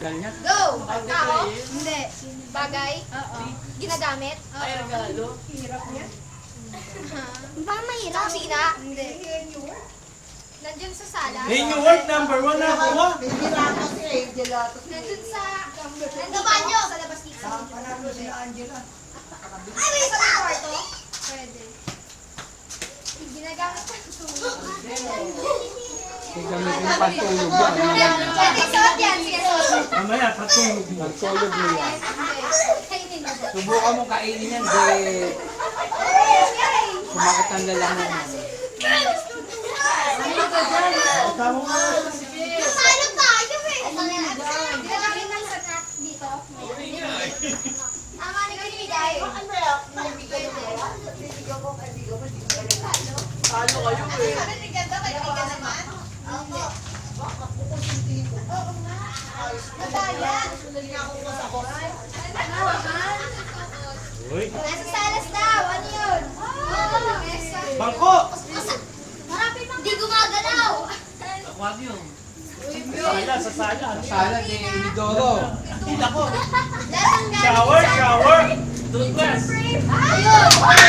tagal niya. Go! Tao? Hindi. Bagay? Oo. Ginagamit? Ay, regalo. Hirap niya. Ba mahirap? Kusina? Hindi. Nandyan sa sala? Hey, new work number 1 na kuha. Gelato siya eh. Gelato. Nandyan sa... Nandyan banyo? Sa labas dito. Panalo sila Angela. Ay, wait! Sa kwarto? Pwede. Ginagamit sa tulog. Gagamitin yung pantulog yan. Pwede, suot yan. Sige, suot. Mamaya, patulog mo. Pantulog mo yan. Kainin mo. Subukan mo kainin yan, de sumakit ang lalaman mo. Tama mo. Paano tayo eh? Ginagamit lang sa nat dito. Tama na kayo bigay. Talo kayo eh. Kaibigan naman? Opo. Oo nga. Natayan. Uy. Nasa salas daw. Ano yun? Bangko! Marami pang... Hindi gumagalaw. Aquarium. Sala, sa sala. Sala, de Inidoro. Tila ko. Lahat ng gamit Shower, sa- shower. Toothbrush. Ayun!